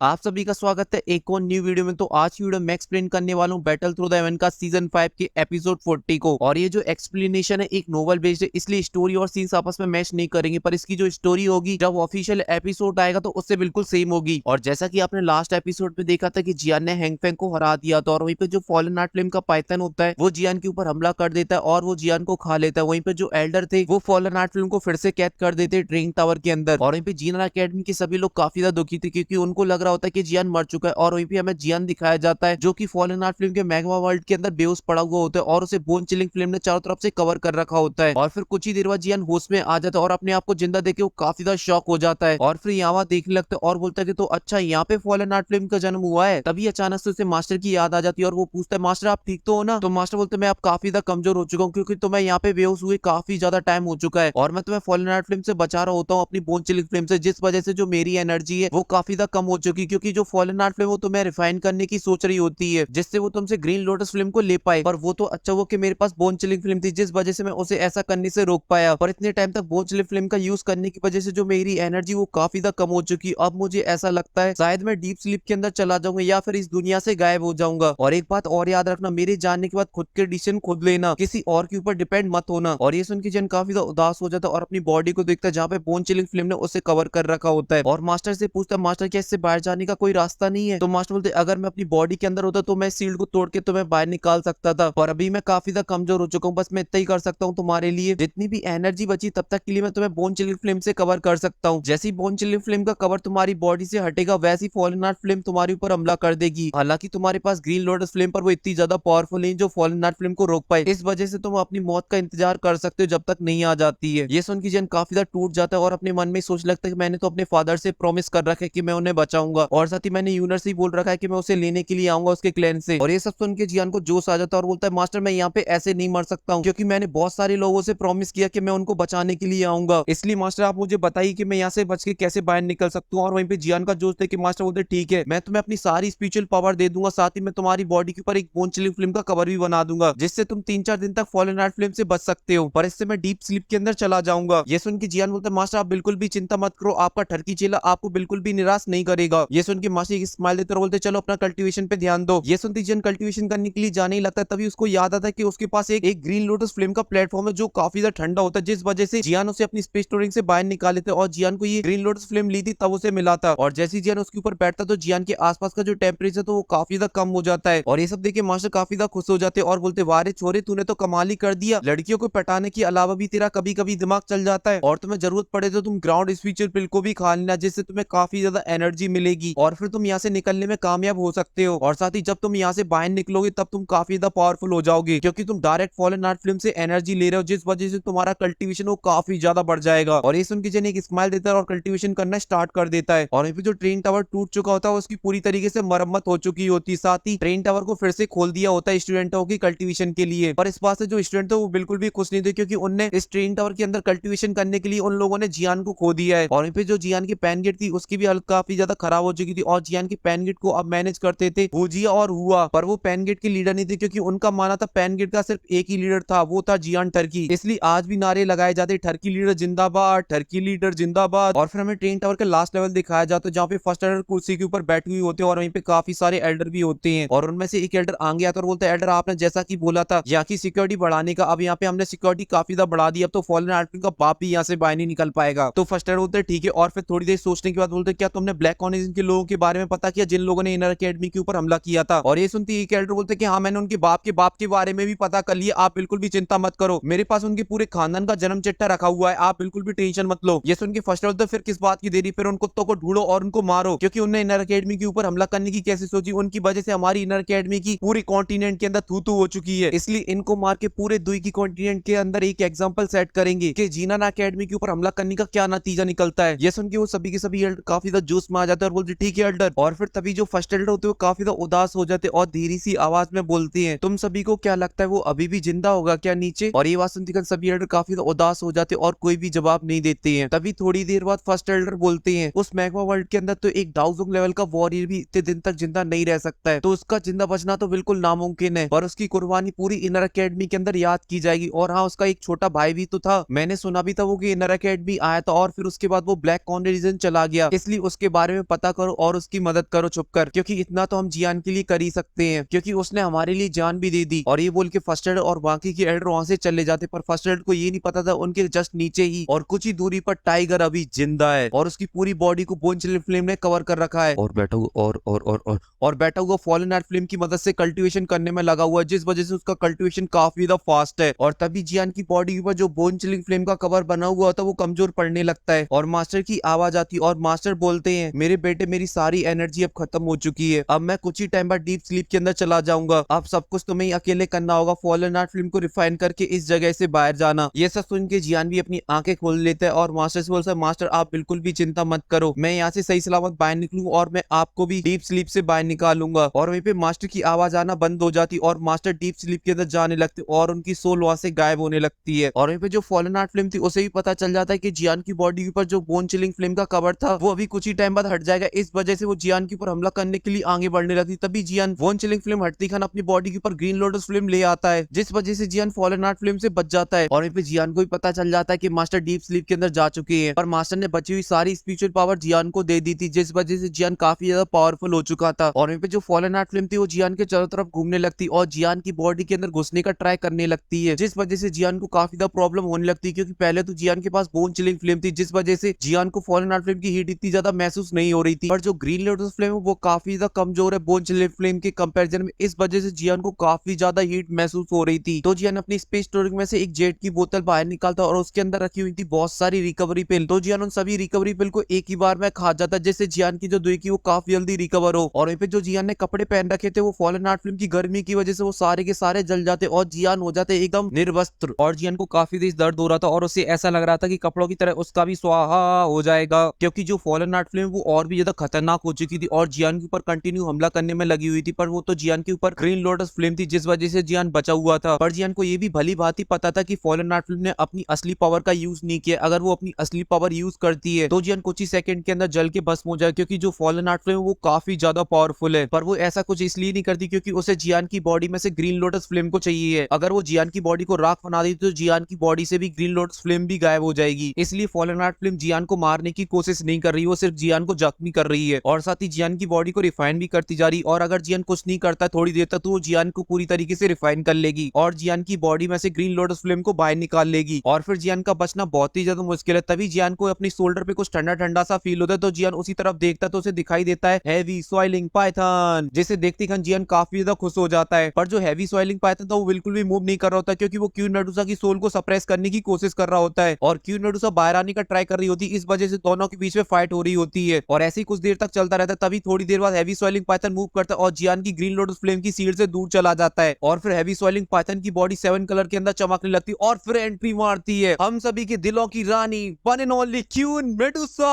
आप सभी का स्वागत है एक और न्यू वीडियो में। तो आज की वीडियो में एक्सप्लेन करने वाला हूँ बैटल थ्रू द हेवन का सीजन 5 के एपिसोड 40 को। और ये जो एक्सप्लेनेशन है एक नोवेल बेस्ड है, इसलिए स्टोरी और सीन्स आपस में मैच नहीं करेंगे, पर इसकी जो स्टोरी होगी जब ऑफिशियल एपिसोड आएगा तो उससे बिल्कुल सेम होगी। और जैसा कि आपने लास्ट एपिसोड में देखा था कि जियान ने हैंगफेंग को हरा दिया था, और वहीं पे जो फॉलन आर्ट फ्लेम का पाइथन होता है वो जियान के ऊपर हमला कर देता है और वो जियान को खा लेता है। वहीं पे जो एल्डर थे वो फॉलन आर्ट फ्लेम को फिर से कैद कर देते ट्रेनिंग टावर के अंदर। और वहीं पे जियान अकेडमी के सभी लोग काफी ज्यादा दुखी थे, क्योंकि उनको लग रहा होता है कि जियान मर चुका है। और वहीं पे हमें जियान दिखाया जाता है जो कि फॉलन आर्ट फिल्म के मैग्मा वर्ल्ड के अंदर बेहोश पड़ा हुआ होता है, और उसे बोन चिलिंग फिल्म ने चारों तरफ से कवर कर रखा होता है। और फिर कुछ ही देर बाद जियान होश में आ जाता है और अपने आप को जिंदा देख के वो काफी ज्यादा शॉक हो जाता है। और फिर यहाँ देखने लगता है और बोलता है कि तो अच्छा यहाँ पे फॉलन आर्ट फिल्म का जन्म हुआ है। तभी अचानक से उसे मास्टर की याद आ जाती है और वो पूछता है मास्टर आप ठीक तो हो ना। तो मास्टर बोलते हैं मैं अब काफी ज्यादा कमजोर हो चुका हूँ, क्योंकि तुम्हें यहाँ पे बेहोश हुए काफी ज्यादा टाइम हो चुका है, और मैं तुम्हें फॉलन आर्ट फिल्म से बचा रहा होता हूँ अपनी बोन चिलिंग फिल्म से, जिस वजह से जो मेरी एनर्जी है वो काफी ज्यादा कम हो चुकी है। क्योंकि जो फॉलन आर्ट फिल्म वो तुम्हें रिफाइन करने की सोच रही होती है जिससे वो तुमसे ग्रीन लोटस फिल्म को ले पाए, पर वो तो अच्छा वो कि मेरे पास बोन चिलिंग फिल्म थी जिस वजह से मैं उसे ऐसा करने से रोक पाया। पर इतने टाइम तक बोन चिलिंग फिल्म का यूज करने की वजह से जो मेरी एनर्जी वो काफी ज्यादा कम हो चुकी। अब मुझे ऐसा लगता है शायद मैं डीप स्लीप के अंदर चला जाऊंगा या फिर इस दुनिया से गायब हो जाऊंगा। और एक बात और याद रखना, मेरे जानने के बाद खुद के डिसीजन खुद लेना, किसी और के ऊपर डिपेंड मत होना। और ये सुन के जन काफी ज्यादा उदास हो जाता है और अपनी बॉडी को देखता है जहाँ पे बोन चिलिंग फिल्म ने उसे कवर कर रखा होता है। और मास्टर से पूछता है मास्टर क्या इससे बाहर जाने का कोई रास्ता नहीं है। तो मास्टर बोलते अगर मैं अपनी बॉडी के अंदर होता तो मैं सील्ड को तोड़ के तुम्हें बाहर निकाल सकता था, पर अभी मैं काफी ज्यादा कमजोर हो चुका हूँ, बस मैं इतना ही कर सकता हूँ तुम्हारे लिए। जितनी भी एनर्जी बची तब तक के लिए मैं तुम्हें बोन चिलिंग फ्लेम से कवर कर सकता हूँ। जैसे ही बोन चिलिंग फ्लेम का कवर तुम्हारी बॉडी से हटेगा वैसे ही फॉलन आर्ट फ्लेम तुम्हारे ऊपर हमला कर देगी। हालांकि तुम्हारे पास ग्रीन लोटस फ्लेम पर वो इतनी ज्यादा पावरफुल नहीं जो फॉलन आर्ट फ्लेम को रोक पाए, इस वजह से तुम अपनी मौत का इंतजार कर सकते हो जब तक नहीं आ जाती है। ये सुन की जन काफी ज्यादा टूट जाता है और अपने मन में सोच लगता है कि मैंने तो अपने फादर से प्रॉमिस कर रखा है कि मैं उन्हें बचाऊंगा, और साथ ही मैंने यूनर से ही बोल रखा है कि मैं उसे लेने के लिए आऊंगा उसके क्लैन से। और ये सब सुन के जियान को जोश आ जाता है और बोलता है मास्टर मैं यहाँ पे ऐसे नहीं मर सकता हूँ, क्योंकि मैंने बहुत सारे लोगों से प्रॉमिस किया कि मैं उनको बचाने के लिए आऊंगा। इसलिए मास्टर आप मुझे बताइए कि मैं यहाँ से बच के कैसे बाहर निकल सकता हूँ। और वहीं पे जियान का जोश देख के मास्टर बोलते ठीक है मैं तुम्हें अपनी सारी स्पिरिचुअल पावर दे दूंगा, साथ ही मैं तुम्हारी बॉडी के ऊपर एक बोन चिलिंग फिल्म का कवर भी बना दूंगा, जिससे तुम 3-4 दिन तक फॉलन आर्ट फिल्म से बच सकते हो, पर इससे मैं डीप स्लीप के अंदर चला जाऊंगा। ये सुन के जियान बोलते मास्टर आप बिल्कुल भी चिंता मत करो, आपका ठरकी चेला आपको बिल्कुल भी निराश नहीं करेगा। ये सुन के मास्टर एक स्माइल देते और बोलते चलो अपना कल्टीवेशन पे ध्यान दो। ये सुनती जियान कल्टीवेशन करने के लिए जाने ही लगता है, तभी उसको याद आता है कि उसके पास एक ग्रीन लोटस फ्लेम का प्लेटफॉर्म है जो काफी ज्यादा ठंडा होता है, जिस वजह से जियान उसे अपनी स्पेस स्टोरिंग से बाहर निकाल लेते हैं। और जियान को ये ग्रीन लोटस फ्लेम ली थी तब उसे मिला था, और जैसे ही जियान उसके ऊपर बैठता तो जियान के आसपास का जो टेम्परेचर तो वो काफी ज्यादा कम हो जाता है। और ये सब देखे मास्टर काफी ज्यादा खुश हो जाते हैं और बोलते वारे छोरे तूने तो कमाल ही कर दिया, लड़कियों को पटाने के अलावा भी तेरा कभी कभी दिमाग चल जाता है, और तुम्हें जरूरत पड़े तो तुम ग्राउंड स्पीचर पिल को भी खा लेना, जिससे तुम्हें काफी ज्यादा एनर्जी मिलेगी और फिर तुम यहाँ से निकलने में कामयाब हो सकते हो। और साथ ही जब तुम यहाँ से बाहर निकलोगे तब तुम काफी ज्यादा पावरफुल हो जाओगे, क्योंकि तुम डायरेक्ट फॉलन आर्ट फिल्म से एनर्जी ले रहे हो, जिस वजह से तुम्हारा कल्टीवेशन वो काफी ज्यादा बढ़ जाएगा। और ये सुन के जन एक स्माइल देता है और कल्टीवेशन करना स्टार्ट कर देता है। और फिर जो ट्रेन टावर टूट चुका होता है उसकी पूरी तरीके से मरम्मत हो चुकी होती है, साथ ही ट्रेन टावर को फिर से खोल दिया होता है स्टूडेंटों की कल्टीवेशन के लिए। पर इस बात से जो स्टूडेंट थे वो बिल्कुल भी खुश नहीं थे, क्योंकि उनने इस ट्रेन टावर के अंदर कल्टीवेशन करने के लिए उन लोगों ने जियान को खो दिया है। और वहीं पे जो जियान की पैन गेट थी उसकी भी हालत काफी ज्यादा खराब हो चुकी थी, और जियान की पैन गेट को अब मैनेज करते थे हुजिया और हुआ, पर वो पैन गेट के लीडर नहीं थे, क्योंकि उनका माना था पैन गेट का सिर्फ एक ही लीडर था, वो था जियान टर्की। इसलिए आज भी नारे लगाए जाते टर्की लीडर जिंदाबाद, टर्की लीडर जिंदाबाद। और फिर हमें ट्रेन टावर का लास्ट लेवल दिखाया जाता है जहाँ पे फर्स्ट एल्डर कुर्सी के ऊपर बैठे हुए होते हैं, और वहीं पे काफी सारे एल्डर भी होते हैं। और उनमें से एक एल्डर आगे आता है और बोलता है एल्डर आपने जैसा कि बोला था यहाँ की सिक्योरिटी बढ़ाने का, अब यहाँ पे हमने सिक्योरिटी काफी ज्यादा बढ़ा दी, अब तो फॉलन आर्ट का बाप भी यहाँ से बाहर नहीं निकल पाएगा। तो फर्स्ट एल्डर बोलते हैं ठीक है, और फिर थोड़ी देर सोचने के बाद बोलते हैं क्या तुमने ब्लैक कॉर्निजन के लोगों के बारे में पता किया जिन लोगों ने इनर अकेडमी के ऊपर हमला किया था। और ये सुनती एक एल्डर बोलते हैं कि हाँ मैंने उनके बाप के बारे में भी पता कर लिया, आप बिल्कुल भी चिंता मत करो, मेरे पास उनके पूरे खानदान का जन्म चिट्ठा रखा हुआ है, आप बिल्कुल भी टेंशन मत लो। ये सुन के फर्स्ट एल्डर फिर किस बात की देरी, फिर उन कुत्तों को ढूंढो और उनको मारो, क्योंकि उन्हें इनर अकेडमी के ऊपर हमला करने की कैसे सोची, उनकी वजह से हमारी इनर अकेडमी की पूरी कॉन्टिनेंट के अंदर थू थू हो चुकी है, इसलिए इनको मार के पूरे दुई की कॉन्टिनेंट के अंदर एक एग्जांपल सेट करेंगे कि जीना अकेडमी के ऊपर हमला करने का क्या नतीजा निकलता है। ये सुन के वो सभी के सभी एल्डर काफी ज्यादा जोश में आ जाते हैं और बोलते ठीक है एल्डर। और फिर तभी जो फर्स्ट एल्डर होते हैं वो काफी ज्यादा उदास हो जाते हैं और धीरे सी आवाज में बोलती हैं तुम सभी को क्या लगता है वो अभी भी जिंदा होगा क्या नीचे। और ये बात सुनते ही सभी एल्डर काफी ज्यादा उदास हो जाते हैं और कोई भी जवाब नहीं देते हैं। तभी थोड़ी देर बाद फर्स्ट एल्डर बोलते हैं उस मैग्मा वर्ल्ड के अंदर तो एक डाउजोंग लेवल का वॉरियर भी इतने दिन तक जिंदा नहीं रह सकता है, तो उसका जिंदा बचना तो बिल्कुल नामुमकिन है, और उसकी कुर्बानी पूरी इनर अकेडमी के अंदर याद की जाएगी। और हाँ उसका एक छोटा भाई भी तो था, मैंने सुना भी था वो कि इनर अकेडमी आया था और फिर उसके बाद वो ब्लैक कॉर्नर रीजन चला गया, इसलिए उसके बारे में पता पता करो और उसकी मदद करो छुपकर, क्योंकि इतना तो हम जियान के लिए कर ही सकते हैं, क्योंकि उसने हमारे लिए जान भी दे दी। और ये बोल के फर्स्ट एड और बाकी के एडर वहां से चले जाते, पर फर्स्ट एड को ये नहीं पता था उनके जस्ट नीचे ही और कुछ ही दूरी पर टाइगर अभी जिंदा है और उसकी पूरी बॉडी को बोन चिलिंग फ्लेम ने कवर कर रखा है और बैठा हुआ और बैठा हुआ फॉलन नाइट फ्लेम की मदद से कल्टीवेशन करने में लगा हुआ है, जिस वजह से उसका कल्टीवेशन काफी ज्यादा फास्ट है। और तभी जियान की बॉडी के ऊपर जो बोन चिलिंग फ्लेम का कवर बना हुआ होता है वो कमजोर पड़ने लगता है और मास्टर की आवाज आती है और मास्टर बोलते हैं, मेरे बेटे मेरी सारी एनर्जी अब खत्म हो चुकी है, अब मैं कुछ ही टाइम बाद डीप स्लीप के अंदर चला जाऊंगा, अब सब कुछ तुम्हें ही अकेले करना होगा, फॉलन नाइट फ्लेम को रिफाइन करके इस जगह से बाहर जाना। ये सब सुन के जियान भी अपनी आंखें खोल लेता है और मास्टर से बोलता है, मास्टर आप बिल्कुल भी चिंता मत करो, मैं यहाँ से सही सलामत बाहर निकलूंगा और मैं आपको भी डीप स्लीप से बाहर निकालूंगा। और वहीं पे मास्टर की आवाज आना बंद हो जाती और मास्टर डीप स्लीप के अंदर जाने लगते और उनकी सोल वहां से गायब होने लगती है। और वहीं पे जो फॉलन नाइट फ्लेम थी उसे भी पता चल जाता है कि जियान की बॉडी के ऊपर जो बोन चिलिंग फ्लेम का कवर था वो अभी कुछ ही टाइम बाद हट जाएगा, इस वजह से वो जियान के ऊपर हमला करने के लिए आगे बढ़ने लगती। तभी जियान बोन चिलिंग फ्लेम हटती खान अपनी बॉडी के ऊपर ग्रीन लोटस फ्लेम ले आता है, जिस वजह से जियान फॉलन नाइट फ्लेम से बच जाता है। और वहीं पे जियान को भी पता चल जाता है कि मास्टर डीप स्लीप के अंदर जा चुके हैं, पर मास्टर ने बची हुई सारी स्पिरिचुअल पावर जियान को दे दी थी, जिस वजह से जियान काफी ज्यादा पावरफुल हो चुका था। और वहीं पे जो फॉलन नाइट फ्लेम थी वो जियान के चारों तरफ घूमने लगती और जियान की बॉडी के अंदर घुसने का ट्राई करने लगती है, जिस वजह से जियान को काफी ज्यादा प्रॉब्लम होने लगती है, क्योंकि पहले तो जियान के पास बोन चिलिंग फ्लेम थी, जिस वजह से जियान को फॉलन नाइट फ्लेम की हीट इतनी ज्यादा महसूस नहीं हो रही थी। पर जो ग्रीन लोटस फ्लेम है वो काफी ज्यादा कमजोर है बोन चिलिंग फ्लेम के कंपैरिजन में, इस वजह से जियान को काफी ज्यादा हीट महसूस हो रही थी। तो जियान अपनी स्पेस स्टोरेज में से एक जेट की बोतल बाहर निकालता और उसके अंदर रखी हुई थी बहुत सारी रिकवरी पिल। तो जियान उन सभी रिकवरी पिल को एक ही बार में खा जाता, जिससे जियान की जो दुई की वो काफी जल्दी रिकवर हो। और वहीं पे जो जियान ने कपड़े पहन रखे थे वो फॉलन नाइट फ्लेम की गर्मी की वजह से वो सारे के सारे जल जाते और जियान हो जाते एकदम निर्वस्त्र। और जियान को काफी तेज दर्द हो रहा था और उसे ऐसा लग रहा था कि कपड़ों की तरह उसका भी स्वाहा हो जाएगा, क्योंकि जो फॉलन नाइट फ्लेम वो और भी ज्यादा खतरनाक हो चुकी थी और जियान के ऊपर कंटिन्यू हमला करने में लगी हुई थी। पर वो तो जियान के ऊपर ग्रीन लोटस फ्लेम थी, जिस वजह से जियान बचा हुआ था। पर जियान को ये भी भली भांति पता था कि फॉलन नाइट फ्लेम ने अपनी असली पावर का यूज नहीं किया, अगर वो अपनी असली पावर यूज करती है तो जियान कुछ ही सेकंड के अंदर जल के भस्म हो जाए, क्योंकि जो फॉलन नाइट फ्लेम वो काफी ज्यादा पावरफुल है। पर वो ऐसा कुछ इसलिए नहीं करती क्योंकि उसे जियान की बॉडी में से ग्रीन लोटस फ्लेम को चाहिए है, अगर वो जियान की बॉडी को राख बना देती तो जियान की बॉडी से भी ग्रीन लोटस फ्लेम भी गायब हो जाएगी। इसलिए फॉलन नाइट फ्लेम जियान को मारने की कोशिश नहीं कर रही, वो सिर्फ जियान को जख्मी कर रही है और साथ ही जियान की बॉडी को रिफाइन भी करती जा रही। और अगर जियान कुछ नहीं करता थोड़ी देर तक तो वो जियान को पूरी तरीके से रिफाइन कर लेगी और जियान की बॉडी में से ग्रीन लोटस फ्लेम को बाहर निकाल लेगी और फिर जियान का बचना बहुत ही ज्यादा मुश्किल है। तभी जियान को अपनी शोल्डर पे कुछ ठंडा ठंडा सा फील होता है, तो जियान उसी तरफ देखता तो उसे दिखाई देता है हैवी सॉइलिंग पाइथन, जिसे देखते ही जियान काफी ज्यादा खुश हो जाता है। पर जो हैवी सॉइलिंग पाइथन था वो बिल्कुल भी मूव नहीं कर रहा होता, क्योंकि वो क्वीन मेडुसा की सोल को सप्रेस करने की कोशिश कर रहा होता है और क्वीन मेडुसा बाहर आने का ट्राई कर रही होती है, इस वजह से दोनों के बीच में फाइट हो रही होती है और ऐसे ही कुछ देर तक चलता रहता है। तभी थोड़ी देर बाद हैवी सॉइलिंग पाइथन मूव करता है और जियान की ग्रीन लोटस फ्लेम की सीट से दूर चला जाता है और फिर हैवी सॉइलिंग पाइथन की बॉडी 7 कलर के अंदर चमकने लगती है और फिर एंट्री मारती है हम सभी के दिलों की रानी one and only queen Medusa.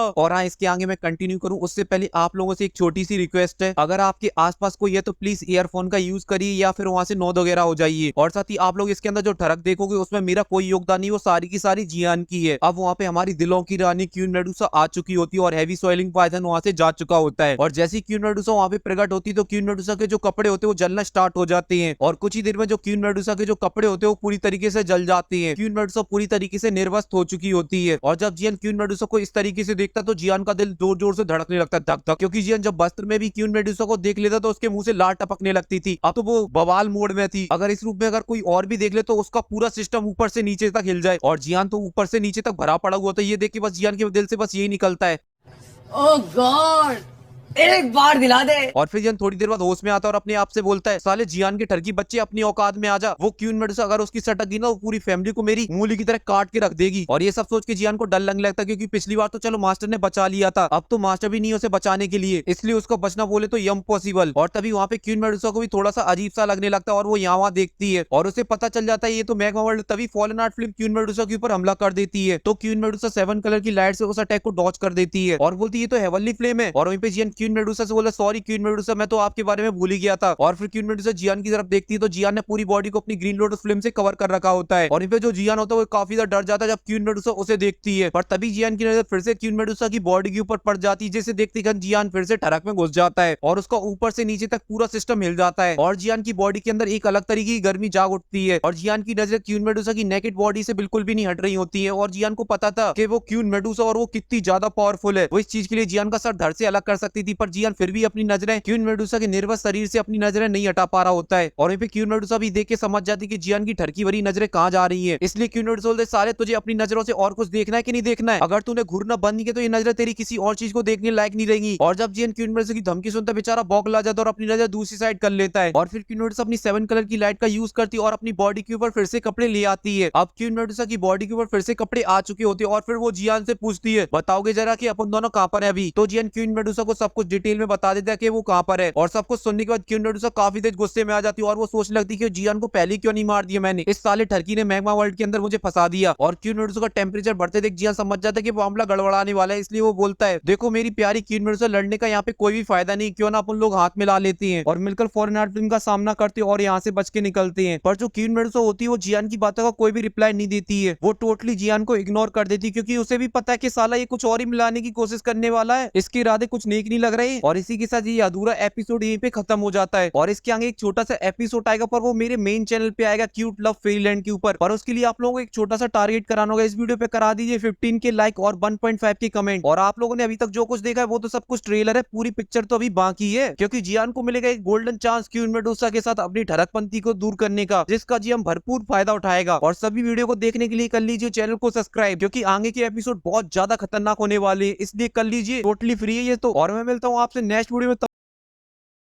और हाँ, इसके आगे मैं कंटिन्यू करूं उससे पहले आप लोगों से एक छोटी सी रिक्वेस्ट है, अगर आपके आसपास कोई है तो प्लीज ईयरफोन का यूज करिए या फिर वहां से नोद वगैरह हो जाइए। और साथ ही आप लोग इसके अंदर जो ठरक देखोगे उसमें मेरा कोई योगदान नहीं, वो सारी की सारी जियान की है। अब वहाँ पे हमारी दिलों की रानी क्वीन मेडुसा आ चुकी होती है और हैवी सॉइलिंग पाइथन वहां से जा चुका होता है और जैसे ही क्वीन मेडुसा वहाँ पे प्रकट होती है तो क्वीन मेडुसा के जो कपड़े होते हैं वो जलना स्टार्ट हो जाते हैं और कुछ ही देर में जो क्वीन मेडुसा के जो कपड़े होते हैं वो पूरी तरीके से जल जाते हैं। क्वीन मेडुसा पूरी तरीके से निर्वस्त हो चुकी होती है और जब जियान क्वीन मेडुसा को इस तरीके से देखता तो जियान का दिल जोर जोर से धड़कने लगता है, धक धक, क्योंकि जियान जब वस्त्र में भी क्वीन मेडुसा को देख लेता तो उसके मुंह से लार टपकने लगती थी। अब तो वो बवाल मोड में थी, अगर इस रूप में अगर कोई और भी देख ले तो उसका पूरा सिस्टम ऊपर से नीचे तक हिल जाए और जियान तो ऊपर से नीचे तक भरा पड़ा हुआ था। ये देख के बस जियान के दिल से बस यही निकलता है, ओह गॉड एक बार दिला दे। और फिर जियान थोड़ी देर बाद होश में आता है और अपने आप से बोलता है, साले जियान के ठरकी बच्चे अपनी औकात में आ जा, वो क्वीन मेडुसा अगर उसकी सटक गई ना वो पूरी फैमिली को मेरी मूली की तरह काट के रख देगी। और ये सब सोच के जियान को डर लगने लगता है, क्योंकि पिछली बार तो चलो मास्टर ने बचा लिया था, अब तो मास्टर भी नहीं उसे बचाने के लिए, इसलिए उसको बचना बोले तो इम्पॉसिबल। और तभी वहाँ पे क्वीन मेडुसा को भी थोड़ा सा अजीब सा लगने लगता है और वो यहाँ देखती है और उसे पता चल जाता है ये तो मैग्मा वर्ल्ड। तभी fallen night flame queen Medusa के ऊपर हमला कर देती है, तो क्वीन मेडुसा 7 कलर की लाइट से उस अटैक को डॉज कर देती है और बोलती है ये तो हेवनली फ्लेम है। और वहीं पे जियान क्वीन मेडुसा से बोला सॉरी क्वीन मेडुसा, मैं तो आपके बारे में भूल ही गया था। और फिर क्वीन मेडुसा जियान की तरफ देखती है तो जियान ने पूरी बॉडी को अपनी ग्रीन लोटस फ्लेम से कवर कर रखा होता है। और इन पे जो जियान होता है वो काफी ज्यादा डर जाता है जब क्वीन मेडुसा उसे देखती है। पर तभी जियान की नजर फिर से क्वीन मेडुसा की बॉडी के ऊपर पड़ जाती है, जिसे देखते ही जियान फिर से ठरक में घुस जाता है और उसका ऊपर से नीचे तक पूरा सिस्टम हिल जाता है और जियान की बॉडी के अंदर एक अलग तरीके की गर्मी जाग उठती है। और जियान की नजर क्वीन मेडुसा की नेकेड बॉडी से बिल्कुल भी नहीं हट रही होती है और जियान को पता था कि वो क्वीन मेडुसा और वो कितनी ज्यादा पावरफुल है। वो इस चीज के लिए जियान का सर धड़ से अलग कर सकती थी, पर जियान फिर भी अपनी नजरें क्वीन मेडुसा के निर्वस शरीर से अपनी नजरें नहीं हटा पा रहा होता है। और वहीं पे क्वीन मेडुसा भी देख के समझ जाती है कि जियान की ठरकी भरी नजरें कहां जा रही है। इसलिए क्वीन मेडुसा बोलते साले तुझे अपनी नजरों से और कुछ देखना है कि नहीं देखना है, अगर तूने घूरना बंद नहीं किया तो ये नजरें तेरी किसी और चीज को देखने लायक नहीं रहेंगी। और जब जियान क्वीन मेडुसा की धमकी सुनता बेचारा बौखला जाता है और अपनी नजर दूसरी साइड कर लेता है। और फिर क्वीन मेडुसा अपनी 7 कलर की लाइट का यूज करती है और अपनी बॉडी के ऊपर फिर से कपड़े ले आती है। अब क्वीन मेडुसा की बॉडी के ऊपर फिर से कपड़े आ चुके होते हैं और फिर वो जियान से पूछती है बताओगे जरा कि अपन दोनों कहां पर है अभी। तो जियान क्वीन मेडुसा को सब कुछ डिटेल में बता देता है कि वो कहां पर है। और सब कुछ सुनने के बाद क्वीन मेडुसा काफी तेज गुस्से में आ जाती है और वो सोचने लगती है कि जियान को पहले क्यों नहीं मार दिया मैंने, इस साले ठरकी ने मैग्मा वर्ल्ड के अंदर मुझे फंसा दिया। और क्वीन मेडुसा का टेम्परेचर बढ़ते देख जियान समझ जाता है कि मामला गड़बड़ाने वाला है, इसलिए वो बोलता है देखो मेरी प्यारी क्वीन मेडुसा, लड़ने का यहाँ पे कोई भी फायदा नहीं, क्यों ना अपन लोग हाथ मिला लेते हैं और मिलकर फॉरेन आर्ट फिल्म का सामना करते हैं और यहाँ से बच के निकलते हैं। पर जो क्वीन मेडुसा होती है वो जियान की बातों का कोई भी रिप्लाई नहीं देती है, वो टोटली जियान को इग्नोर कर देती है क्योंकि उसे भी पता है कि साला ये कुछ और ही मिलाने की कोशिश करने वाला है, इसके इरादे कुछ नेक नहीं लग रहे। और इसी के साथ ये अधूरा एपिसोड यहीं पे खत्म हो जाता है और इसके आगे एक छोटा सा एपिसोड आएगा, पर वो मेरे मेन चैनल पे आएगा क्यूट लव फेरीलैंड के ऊपर। पर उसके लिए आप लोगों को एक छोटा सा टारगेट कराना होगा, इस वीडियो पे करा दीजिए 15 के लाइक और 1.5 के कमेंट। और आप लोगों ने अभी तक जो कुछ देखा है वो तो सब कुछ ट्रेलर है, पूरी पिक्चर तो अभी बाकी है, क्योंकि जियान को मिलेगा एक गोल्डन चांस क्वीन मेडुसा के साथ अपनी ठरकपंती को दूर करने का, जिसका जियान भरपूर फायदा उठाएगा। और सभी वीडियो को देखने के लिए कर लीजिए चैनल को सब्सक्राइब, क्योंकि आगे के एपिसोड बहुत ज्यादा खतरनाक होने वाले हैं, इसलिए कर लीजिए, टोटली फ्री है ये तो। और मैं मिलता हूँ आपसे नेक्स्ट वीडियो में।